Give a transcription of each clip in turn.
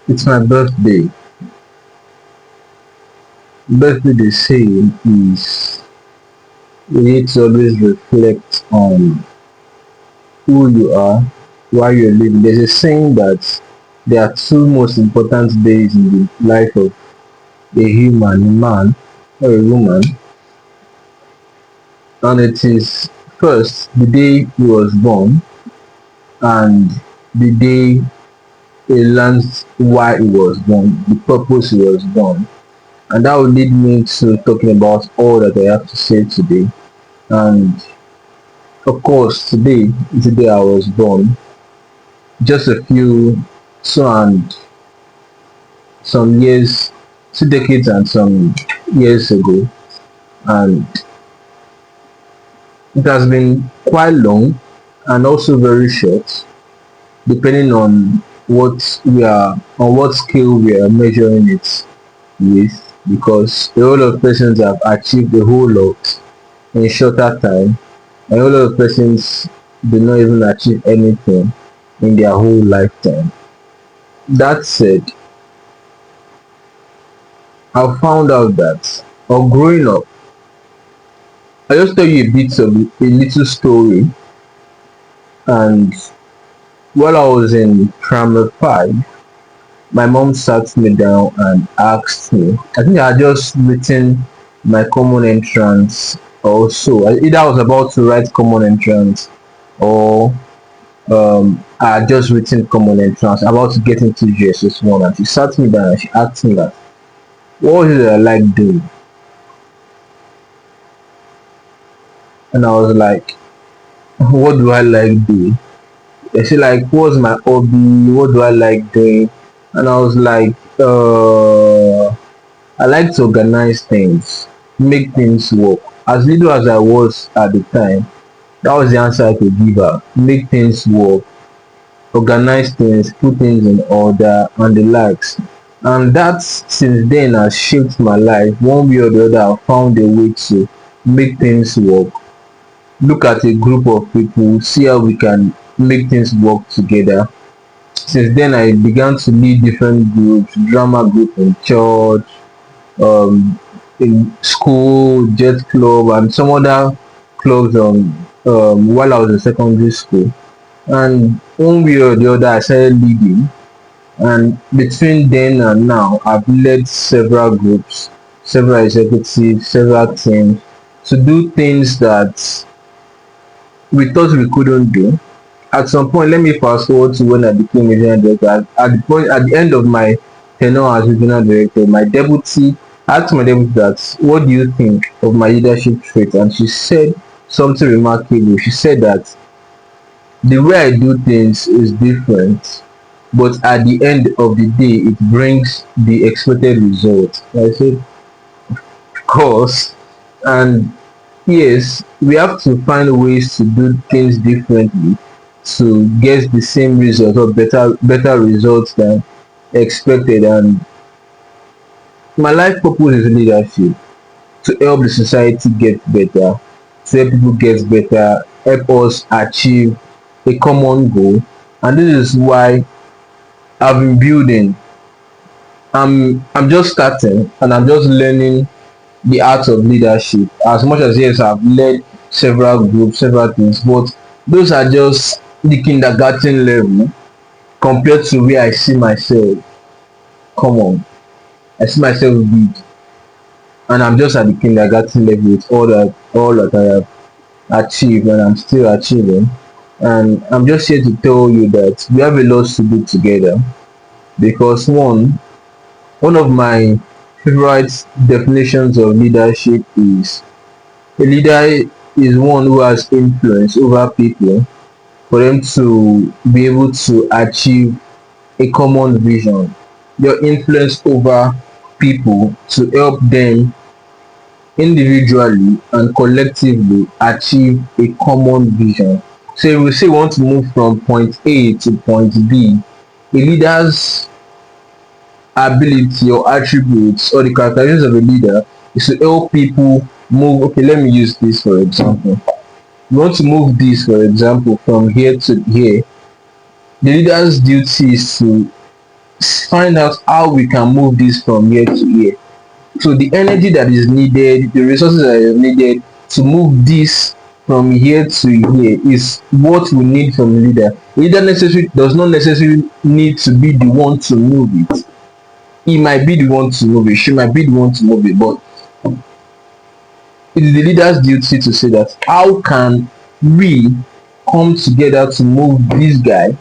It's my birthday. Birthday they say is you need to always reflect on who you are, why you're living. There's a saying that there are two most important days in the life of a human, a man or a woman, and it is first the day he was born and the day he learns why he was born, the purpose he was born. And that will lead me to talking about all that I have to say today. And of course, today is the day I was born, just a few two and some years, 2 decades and some years ago. And it has been quite long and also very short, depending on what scale we are measuring it with, because a whole lot of persons have achieved a whole lot in shorter time, and a whole lot of persons do not even achieve anything in their whole lifetime. That said, I found out that, or growing up, I just tell you a bit of a little story. And while I was in primary five, my mom sat me down and asked me. I think I had just written my common entrance or so. Either I was about to write common entrance or I had just written common entrance, about to get into GSS 1, and she sat me down and she asked me that, what is it I like doing? And I was like, what do I like doing? And she like, what's my hobby? What do I like doing? And I was like, I like to organize things, make things work. As little as I was at the time, that was the answer I could give her. Make things work, organize things, put things in order, and the likes. And that since then has shaped my life. One way or the other, I found a way to make things work. Look at a group of people, see how we can make things work together. Since then, I began to lead different groups, drama group in church, um, in school, jet club, and some other clubs while I was in secondary school. And one way or the other, I started leading. And between then and now, I've led several groups, several executives, several teams to do things that we thought we couldn't do. At some point, let me fast forward to when I became regional director. At the end of my tenure as regional director, my deputy I asked my deputy that, what do you think of my leadership trait? And she said something remarkable. She said that the way I do things is different, but at the end of the day, it brings the expected result. I said, of course. And yes, we have to find ways to do things differently to get the same result or better results than expected. And my life purpose is leadership, to help the society get better, to help people get better, help us achieve a common goal. And this is why I've been building. I'm just starting and I'm just learning the art of leadership. As much as yes, I've led several groups, several things, but those are just the kindergarten level compared to where I see myself. Come on, I see myself big, and I'm just at the kindergarten level with all that I have achieved and I'm still achieving. And I'm just here to tell you that we have a lot to do together, because one of my favorite definitions of leadership is a leader is one who has influence over people for them to be able to achieve a common vision. Your influence over people to help them individually and collectively achieve a common vision. So if we say we want to move from point A to point B, a leader's ability or attributes or the characteristics of a leader is to help people move. Okay, let me use this for example. You want to move this, for example, from here to here. The leader's duty is to find out how we can move this from here to here. So the energy that is needed, the resources that is needed to move this from here to here is what we need from a leader. Leader necessarily does not necessarily need to be the one to move it. He might be the one to move it, she might be the one to move it, but it is the leader's duty to say that how can we come together to move this guy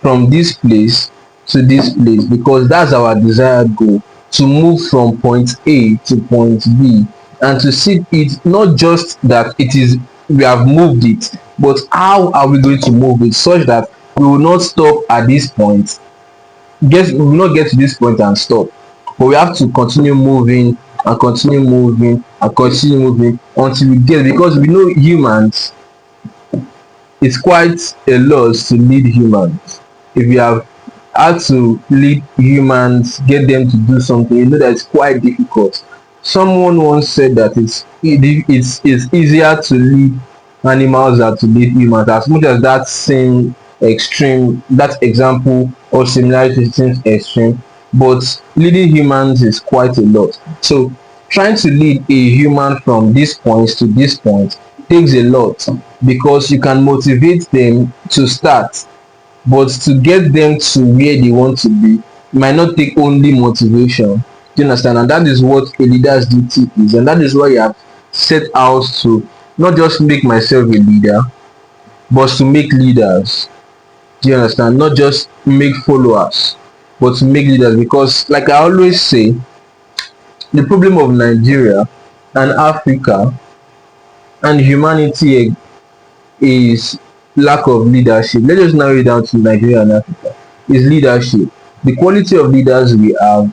from this place to this place, because that's our desired goal, to move from point A to point B, and to see it not just that it is we have moved it, but how are we going to move it such that we will not stop at this point, we will not get to this point and stop, but we have to continue moving and continue moving and continue moving until we get, because we know humans, it's quite a loss to lead humans. If you have had to lead humans, get them to do something, you know that it's quite difficult. Someone once said that it's easier to lead animals than to lead humans. As much as that same extreme, that example or similarity seems extreme, but leading humans is quite a lot. So trying to lead a human from this point to this point takes a lot, because you can motivate them to start, but to get them to where they want to be might not take only motivation. Do you understand? And that is what a leader's duty is, and that is why I have set out to not just make myself a leader, but to make leaders. Do you understand? Not just make followers, but to make leaders. Because like I always say, the problem of Nigeria and Africa and humanity is lack of leadership. Let's just narrow it down to Nigeria and Africa. Is leadership. The quality of leaders we have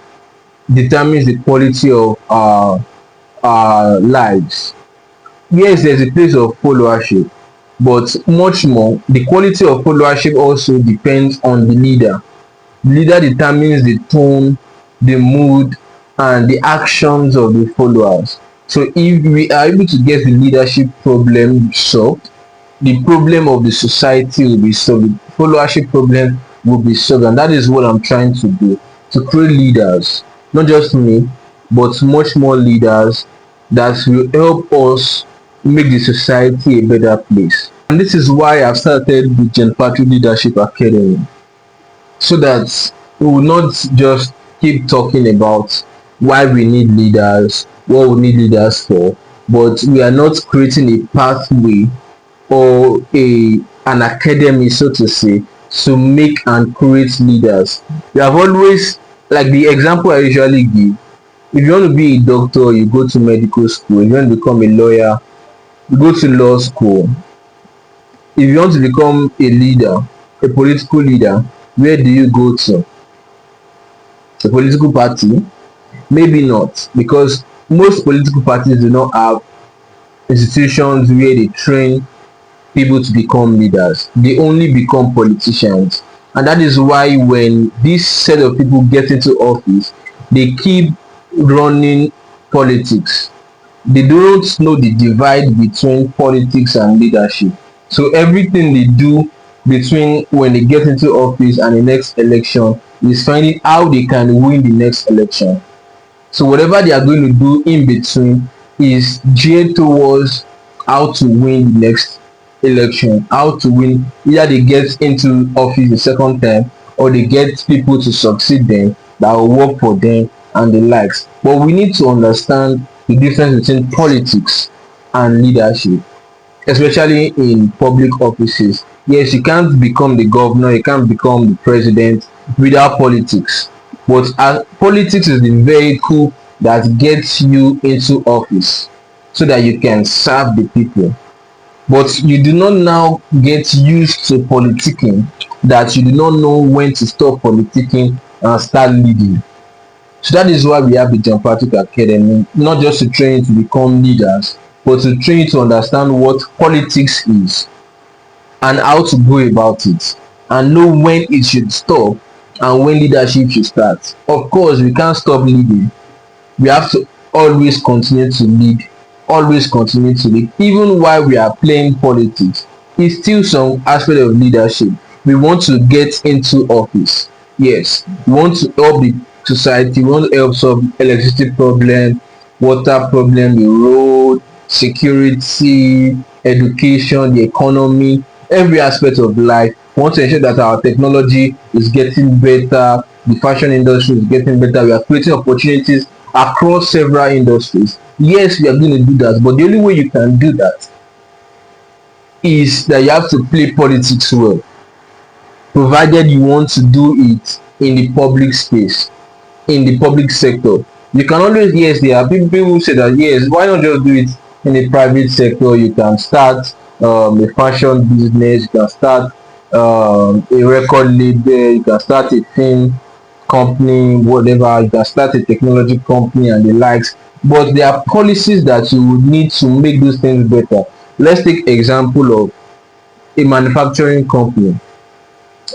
determines the quality of our lives. Yes, there's a place of followership, but much more, the quality of followership also depends on the leader. The leader determines the tone, the mood, and the actions of the followers. So if we are able to get the leadership problem solved, the problem of the society will be solved, the followership problem will be solved, and that is what I'm trying to do, to create leaders, not just me, but much more leaders that will help us make the society a better place. And this is why I've started the Gen Patrick Leadership Academy, so that we will not just keep talking about why we need leaders, what we need leaders for, but we are not creating a pathway or an academy, so to say, to make and create leaders. We have always, like the example I usually give, if you want to be a doctor, you go to medical school. If you want to become a lawyer, you go to law school. If you want to become a leader, a political leader, where do you go to? A political party? Maybe not, because most political parties do not have institutions where they train people to become leaders. They only become politicians. And that is why when this set of people get into office, they keep running politics. They don't know the divide between politics and leadership. So everything they do between when they get into office and the next election is finding how they can win the next election. So whatever they are going to do in between is geared towards how to win the next election, how to win, either they get into office the second time or they get people to succeed them that will work for them and the likes. But we need to understand the difference between politics and leadership, especially in public offices. Yes, you can't become the governor, you can't become the president without politics. But politics is the vehicle that gets you into office so that you can serve the people. But you do not now get used to politicking, that you do not know when to stop politicking and start leading. So that is why we have the Gen Patrick Academy, not just to train you to become leaders, but to train you to understand what politics is and how to go about it, and know when it should stop and when leadership should start. Of course, we can't stop leading. We have to always continue to lead, always continue to lead. Even while we are playing politics, it's still some aspect of leadership. We want to get into office. Yes, we want to help the society, we want to help solve electricity problem, water problem, the road, security, education, the economy, every aspect of life. We want to ensure that our technology is getting better, the fashion industry is getting better. We are creating opportunities across several industries. Yes, we are going to do that, but the only way you can do that is that you have to play politics well, provided you want to do it in the public space, in the public sector. You can always, yes, there are people who say that, yes, why not just do it in the private sector? You can start a fashion business, you can start a record label, you can start a film company, whatever, you can start a technology company and the likes. But there are policies that you would need to make those things better. Let's take example of a manufacturing company.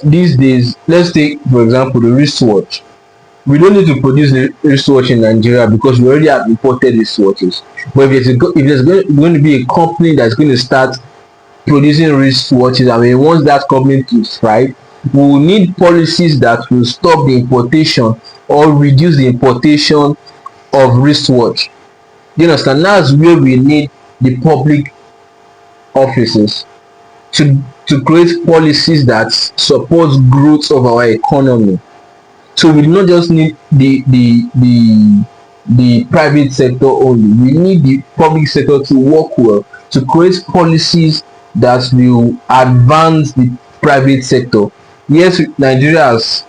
These days, let's take for example the wristwatch. We don't need to produce the wristwatch in Nigeria because we already have imported wristwatches. But if there's going to be a company that's going to start producing wristwatches, I mean, once that company to thrive, we will need policies that will stop the importation or reduce the importation of wristwatch. Do you understand? That's where we need the public offices to create policies that support growth of our economy. So we do not just need the private sector only. We need the public sector to work well to create policies that will advance the private sector. Yes, Nigeria has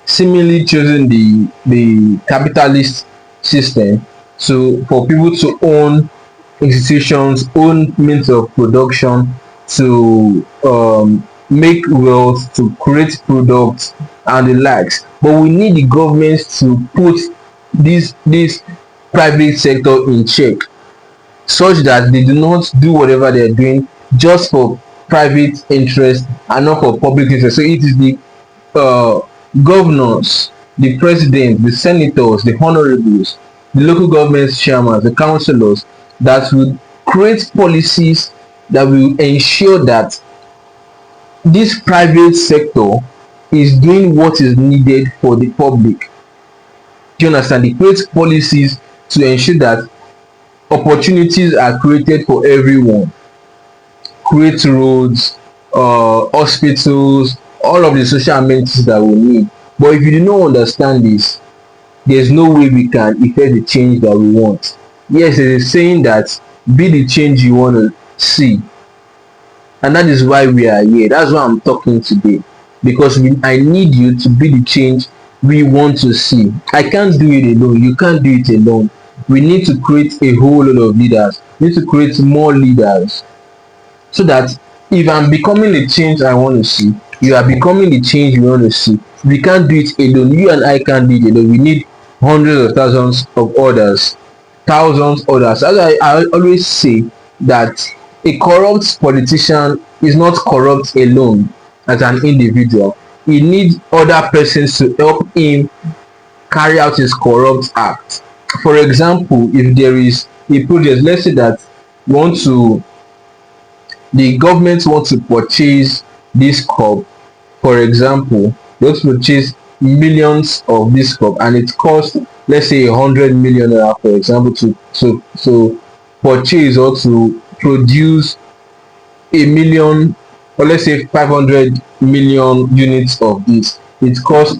seemingly chosen the capitalist system, so for people to own institutions, own means of production, to make wealth, to create products and the likes. But we need the government to put this private sector in check, such that they do not do whatever they are doing just for private interest and not for public interest. So it is the uh, governors, the president, the senators, the honorables, the local government chairmen, the councillors that will create policies that will ensure that this private sector is doing what is needed for the public. Do you understand? They create policies to ensure that opportunities are created for everyone, create roads, hospitals, all of the social amenities that we need. But if you do not understand this, there's no way we can effect the change that we want. Yes, it is saying that be the change you want to see, and that is why we are here. That's why I'm talking today, because I need you to be the change we want to see. I can't do it alone. You can't do it alone. We need to create a whole lot of leaders. We need to create more leaders, so that if I'm becoming the change I want to see, you are becoming the change you want to see. We can't do it alone. You and I can't do it alone. We need hundreds of thousands of others, thousands others. As I always say that a corrupt politician is not corrupt alone as an individual. He needs other persons to help him carry out his corrupt act. For example, if there is a project, let's say that we want to the government wants to purchase this cup, for example, they want to purchase millions of this cup and it costs, let's say, 100 million naira, for example, to purchase or to produce a million, or let's say 500 million units of this. It costs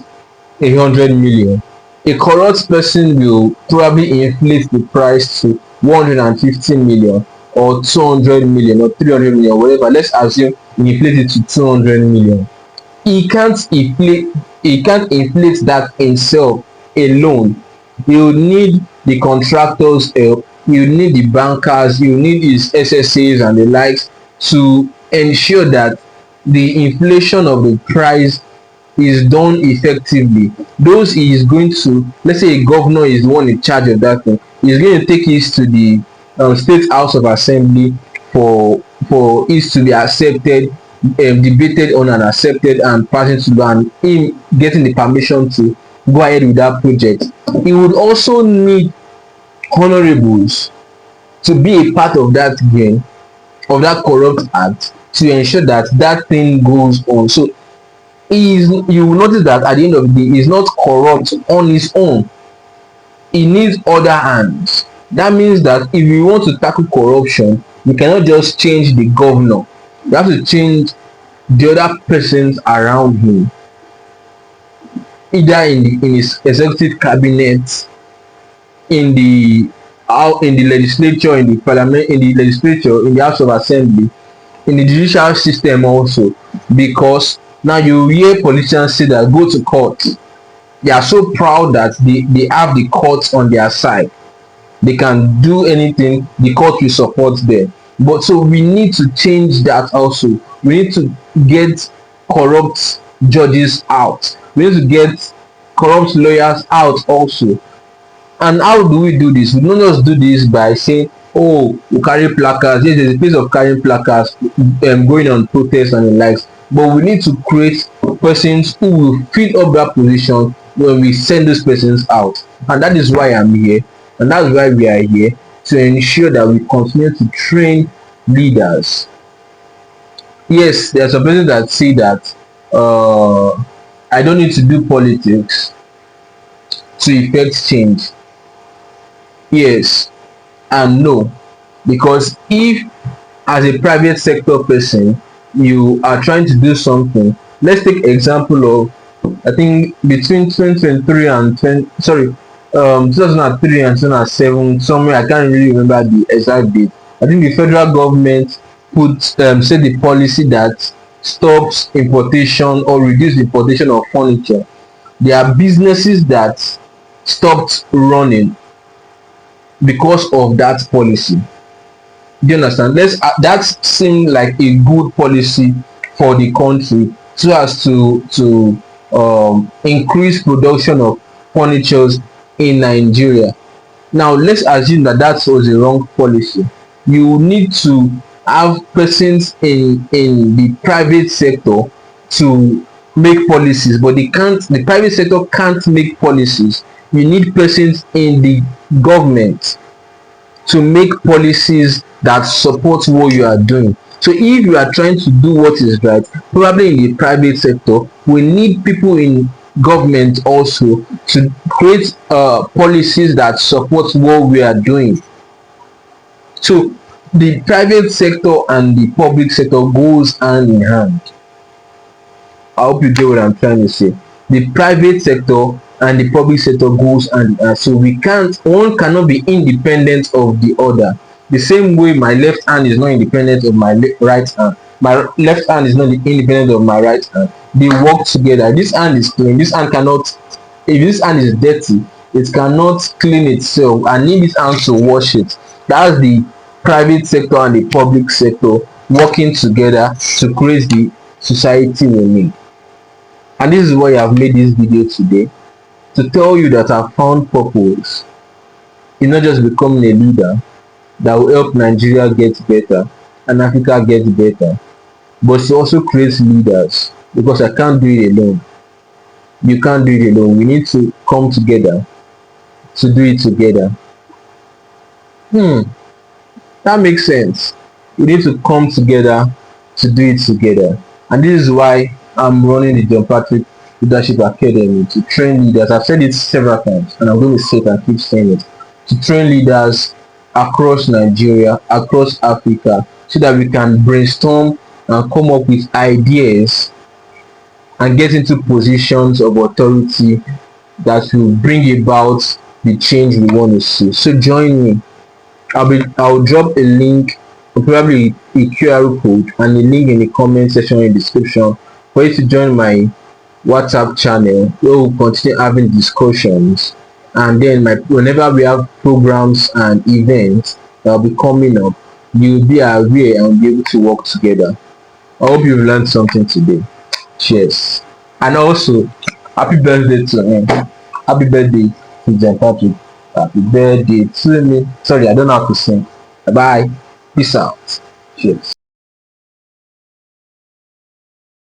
100 million. A corrupt person will probably inflate the price to 150 million or 200 million or 300 million, whatever. Let's assume he inflate it to 200 million. He can't inflate that himself alone. He will need the contractors help, he will need the bankers, he will need his SSAs and the likes to ensure that the inflation of the price is done effectively. Those he is going to, let's say a governor is the one in charge of that thing, he's going to take it to the state house of assembly for it to be accepted, debated on and accepted and passing to law, and him getting the permission to go ahead with that project. He would also need honorables to be a part of that game, of that corrupt act, to ensure that that thing goes on. So you will notice that at the end of the day he's not corrupt on his own. He needs other hands. That means that if you want to tackle corruption, you cannot just change the governor. You have to change the other persons around him, either in his executive cabinet, in the in the legislature, in the parliament, in the legislature, in the House of Assembly, in the judicial system also. Because now you hear politicians say that go to court. They are so proud that they have the courts on their side. They can do anything, the court will support them. But so we need to change that also. We need to get corrupt judges out. We need to get corrupt lawyers out also. And how do we do this? We don't just do this by saying, oh, we carry placards. Yes, there's a place of carrying placards, going on protests and the likes. But we need to create persons who will fill up that position when we send those persons out. And that is why I'm here. And that's why we are here, to ensure that we continue to train leaders. Yes, there are some persons that say that I don't need to do politics to effect change. Yes and no, because if as a private sector person you are trying to do something, let's take example of, I think between 2023 and 2003 and 2007, somewhere, I can't really remember the exact date. I think the federal government put set the policy that stops importation or reduce the importation of furniture. There are businesses that stopped running because of that policy. Do you understand? That seemed like a good policy for the country, so as to increase production of furnitures in Nigeria. Now let's assume that that was a wrong policy. You need to have persons in the private sector to make policies, but the private sector can't make policies. You need persons in the government to make policies that support what you are doing. So if you are trying to do what is right, probably in the private sector, we need people in government also to create policies that support what we are doing. So the private sector and the public sector goes hand in hand. I hope you get what I'm trying to say. The private sector and the public sector goes hand in hand. So one cannot be independent of the other. The same way my left hand is not independent of my right hand. My left hand is not independent of my right hand. They work together. This hand is clean. This hand cannot, if this hand is dirty, it cannot clean itself. I need this hand to wash it. That's the private sector and the public sector working together to create the society we need. And this is why I have made this video today, to tell you that I found purpose in not just becoming a leader that will help Nigeria get better and Africa get better, but to also create leaders, because I can't do it alone. You can't do it alone. We need to come together to do it together. That makes sense. We need to come together to do it together. And this is why I'm running the John Patrick Leadership Academy, to train leaders. I've said it several times and I'm going to say it and keep saying it, to train leaders across Nigeria, across Africa, so that we can brainstorm and come up with ideas and get into positions of authority that will bring about the change we want to see. So join me. I'll drop a link, or probably a QR code and a link in the comment section in the description for you to join my WhatsApp channel, where we'll continue having discussions. And then whenever we have programs and events that will be coming up, you'll be aware and be able to work together. I hope you've learned something today. Cheers. And also, happy birthday to him. Happy birthday to John Patrick. Happy birthday to me. Sorry, I don't know how to sing. Bye. Peace out. Cheers.